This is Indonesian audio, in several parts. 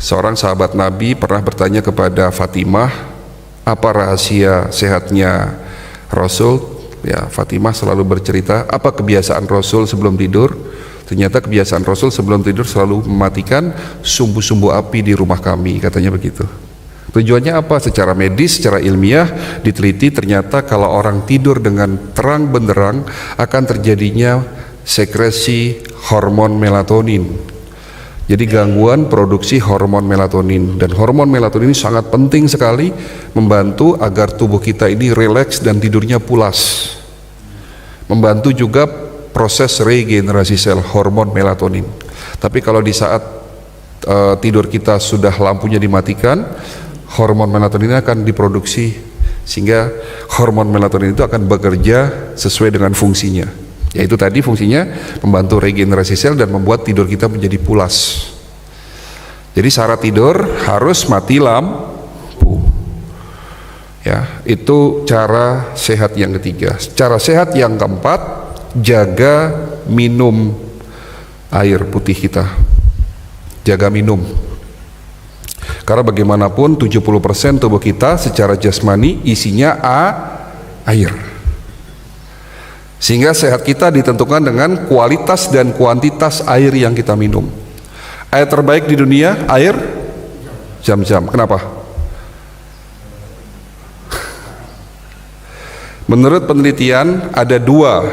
Seorang sahabat Nabi pernah bertanya kepada Fatimah, apa rahasia sehatnya Rasul? Ya, Fatimah selalu bercerita, apa kebiasaan Rasul sebelum tidur? Ternyata kebiasaan Rasul sebelum tidur selalu mematikan sumbu-sumbu api di rumah kami, katanya begitu. Tujuannya apa? Secara medis, secara ilmiah diteliti, ternyata kalau orang tidur dengan terang benderang akan terjadinya sekresi hormon melatonin. Jadi gangguan produksi hormon melatonin, dan hormon melatonin ini sangat penting sekali membantu agar tubuh kita ini rileks dan tidurnya pulas. Membantu juga proses regenerasi sel hormon melatonin. Tapi kalau di saat tidur kita sudah lampunya dimatikan, hormon melatonin akan diproduksi, sehingga hormon melatonin itu akan bekerja sesuai dengan fungsinya. Yaitu tadi fungsinya membantu regenerasi sel dan membuat tidur kita menjadi pulas. Jadi syarat tidur harus mati lampu. Ya, itu cara sehat yang ketiga. Cara sehat yang keempat, jaga minum air putih kita. Jaga minum. Karena bagaimanapun 70% tubuh kita secara jasmani isinya air. Sehingga sehat kita ditentukan dengan kualitas dan kuantitas air yang kita minum. Air terbaik di dunia, air Zam-Zam. Kenapa? Menurut penelitian ada dua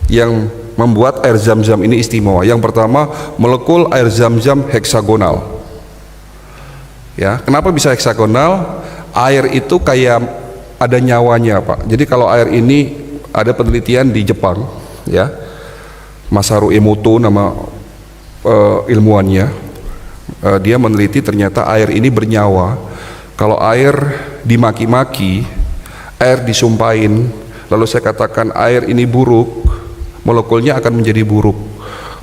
yang membuat air Zam-Zam ini istimewa. Yang pertama, molekul air Zam-Zam heksagonal. Ya, kenapa bisa heksagonal? Air itu kayak ada nyawanya, Pak. Jadi kalau air ini, ada penelitian di Jepang, ya, Masaru Emoto nama ilmuwannya, dia meneliti ternyata air ini bernyawa. Kalau air dimaki-maki, air disumpahin, lalu saya katakan air ini buruk, molekulnya akan menjadi buruk,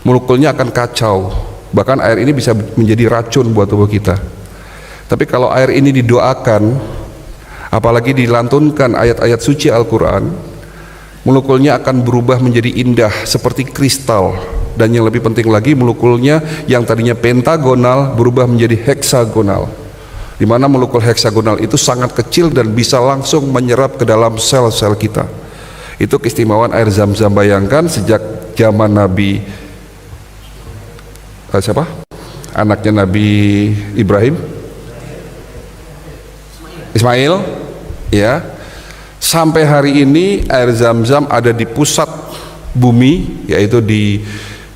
molekulnya akan kacau, bahkan air ini bisa menjadi racun buat tubuh kita. Tapi kalau air ini didoakan, apalagi dilantunkan ayat-ayat suci Al-Quran, molekulnya akan berubah menjadi indah seperti kristal, dan yang lebih penting lagi, molekulnya yang tadinya pentagonal berubah menjadi heksagonal, di mana molekul heksagonal itu sangat kecil dan bisa langsung menyerap ke dalam sel-sel kita. Itu keistimewaan air Zam-Zam. Bayangkan sejak zaman Nabi siapa? Anaknya Nabi Ibrahim, Ismail, ya. Sampai hari ini air Zam-Zam ada di pusat bumi, yaitu di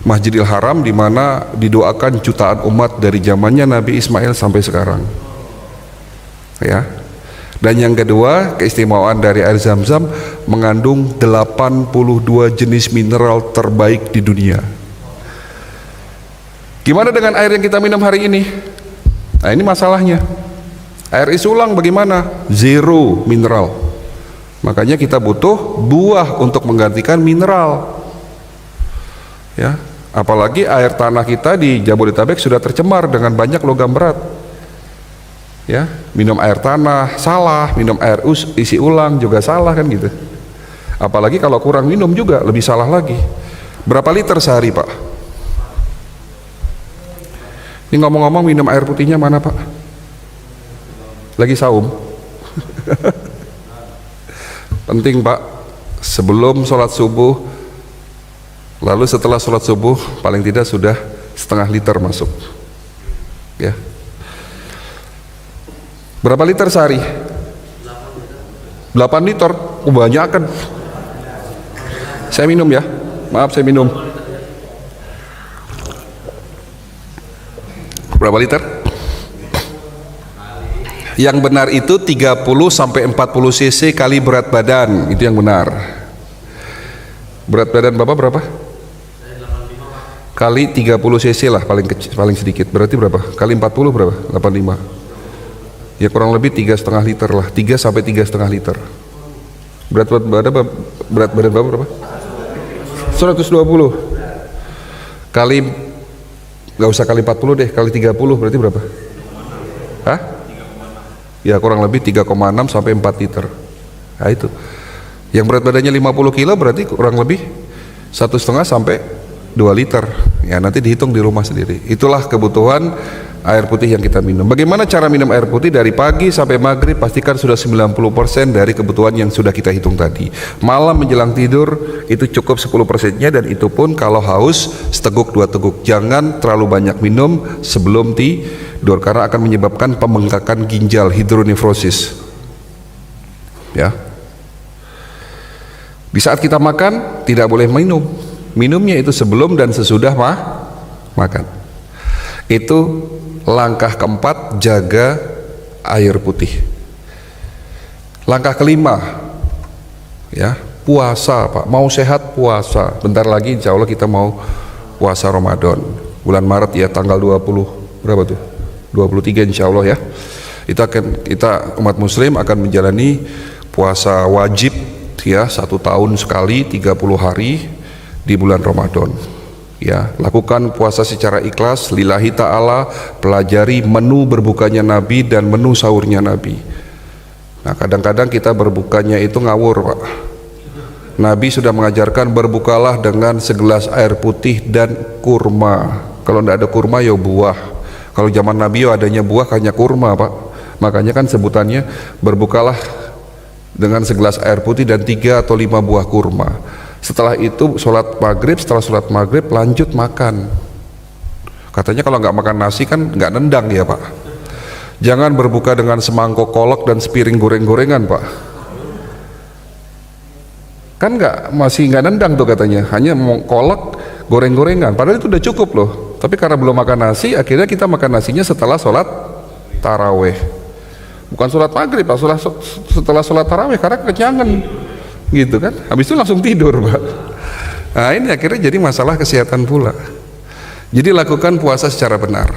Masjidil Haram, di mana didoakan jutaan umat dari zamannya Nabi Ismail sampai sekarang. Ya. Dan yang kedua, keistimewaan dari air Zam-Zam mengandung 82 jenis mineral terbaik di dunia. Gimana dengan air yang kita minum hari ini? Nah, ini masalahnya. Air isi ulang bagaimana? Zero mineral. Makanya kita butuh buah untuk menggantikan mineral. Ya, apalagi air tanah kita di Jabodetabek sudah tercemar dengan banyak logam berat. Ya, minum air tanah salah, minum air isi ulang juga salah, kan gitu. Apalagi kalau kurang minum juga lebih salah lagi. Berapa liter sehari, Pak? Ini ngomong-ngomong, minum air putihnya mana, Pak? Lagi saum. Penting, Pak, sebelum sholat subuh, lalu setelah sholat subuh, paling tidak sudah setengah liter masuk. Ya. Berapa liter sehari? 8 liter, kebanyakan. Saya minum ya, maaf, saya minum. Berapa liter? Yang benar itu 30 sampai 40 cc kali berat badan, itu yang benar. Berat badan Bapak berapa? Kali 30 cc lah, paling kecil, paling sedikit. Berarti berapa? Kali 40 berapa? 85. Ya kurang lebih 3,5 liter lah, 3 sampai 3,5 liter. Berat badan Bapak berapa? 120. Kali, nggak usah kali 40 deh, kali 30 berarti berapa? Hah? Ya kurang lebih 3,6 sampai 4 liter. Nah itu. Yang berat badannya 50 kilo berarti kurang lebih 1,5 sampai 2 liter. Ya nanti dihitung di rumah sendiri. Itulah kebutuhan air putih yang kita minum. Bagaimana cara minum air putih? Dari pagi sampai maghrib pastikan sudah 90% dari kebutuhan yang sudah kita hitung tadi. Malam menjelang tidur itu cukup 10%-nya, dan itu pun kalau haus seteguk 2 teguk. Jangan terlalu banyak minum sebelum tidur karena akan menyebabkan pembengkakan ginjal, hidronefrosis. Ya. Di saat kita makan tidak boleh minum. Minumnya itu sebelum dan sesudah makan. Itu langkah keempat, jaga air putih. Langkah kelima, ya, puasa Pak. Mau sehat puasa. Bentar lagi insya Allah kita mau puasa Ramadan. Bulan Maret ya, tanggal 20 berapa tuh? 23 insya Allah ya. Kita umat muslim akan menjalani puasa wajib ya, 1 tahun sekali 30 hari di bulan Ramadan. Ya, lakukan puasa secara ikhlas lillahi ta'ala, pelajari menu berbukanya Nabi dan menu sahurnya Nabi. Nah, kadang-kadang kita berbukanya itu ngawur Pak. Nabi sudah mengajarkan berbukalah dengan segelas air putih dan kurma. Kalau tidak ada kurma ya buah. Kalau zaman Nabi ya adanya buah, hanya kurma Pak. Makanya kan sebutannya berbukalah dengan segelas air putih dan 3 atau 5 buah kurma. Setelah itu sholat maghrib, setelah sholat maghrib lanjut makan. Katanya kalau nggak makan nasi kan nggak nendang ya Pak. Jangan berbuka dengan semangkok kolak dan sepiring goreng-gorengan Pak. Kan masih nggak nendang tuh katanya, hanya kolak goreng-gorengan. Padahal itu udah cukup loh. Tapi karena belum makan nasi, akhirnya kita makan nasinya setelah sholat taraweh. Bukan sholat maghrib Pak, setelah sholat taraweh karena kekenyangan gitu kan, habis itu langsung tidur Pak. Nah ini akhirnya jadi masalah kesehatan pula. Jadi lakukan puasa secara benar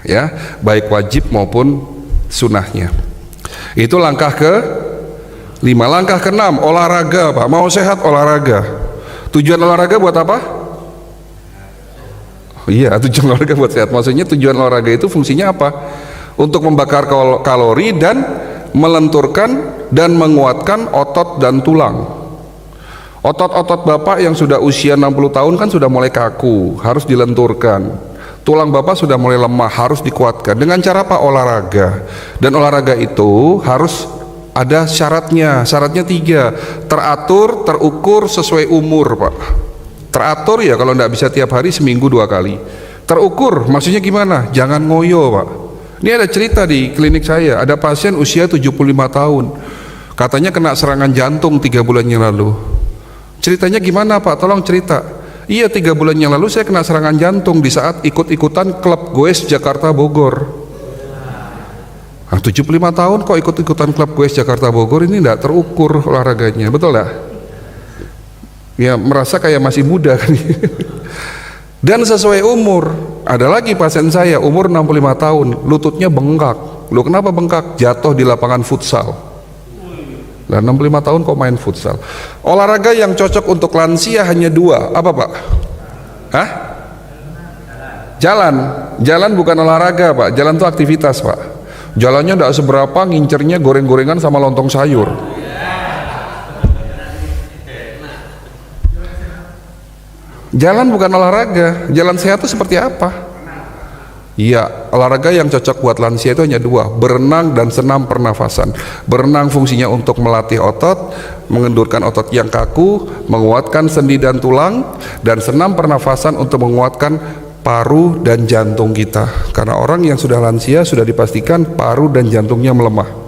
ya, baik wajib maupun sunnahnya. Itu langkah ke-5. Langkah ke-6, olahraga Pak. Mau sehat olahraga. Tujuan olahraga buat apa? Iya, tujuan olahraga buat sehat. Maksudnya tujuan olahraga itu fungsinya apa? Untuk membakar kalori dan melenturkan dan menguatkan otot dan tulang. Otot-otot Bapak yang sudah usia 60 tahun kan sudah mulai kaku, harus dilenturkan. Tulang Bapak sudah mulai lemah, harus dikuatkan. Dengan cara apa? Olahraga. Dan olahraga itu harus ada syaratnya. Syaratnya 3, teratur, terukur, sesuai umur Pak. Teratur ya kalau tidak bisa tiap hari, seminggu 2 kali. Terukur maksudnya gimana? Jangan ngoyo Pak. Ini ada cerita di klinik saya, ada pasien usia 75 tahun, katanya kena serangan jantung 3 bulan yang lalu. Ceritanya gimana Pak? Tolong cerita. Iya, 3 bulan yang lalu saya kena serangan jantung di saat ikut-ikutan klub goes Jakarta Bogor. Nah, 75 tahun kok ikut-ikutan klub goes Jakarta Bogor, ini tidak terukur olahraganya, betul nggak? Ya merasa kayak masih muda kan. Dan sesuai umur. Ada lagi pasien saya umur 65 tahun, lututnya bengkak. Loh kenapa bengkak? Jatuh di lapangan futsal. Nah 65 tahun kok main futsal. Olahraga yang cocok untuk lansia hanya 2. Apa Pak? Hah? Jalan. Jalan bukan olahraga Pak. Jalan itu aktivitas Pak. Jalannya tidak seberapa, ngincernya goreng-gorengan sama lontong sayur. Jalan bukan olahraga. Jalan sehat itu seperti apa? Iya, olahraga yang cocok buat lansia itu hanya 2, berenang dan senam pernafasan. Berenang fungsinya untuk melatih otot, mengendurkan otot yang kaku, menguatkan sendi dan tulang, dan senam pernafasan untuk menguatkan paru dan jantung kita. Karena orang yang sudah lansia sudah dipastikan paru dan jantungnya melemah.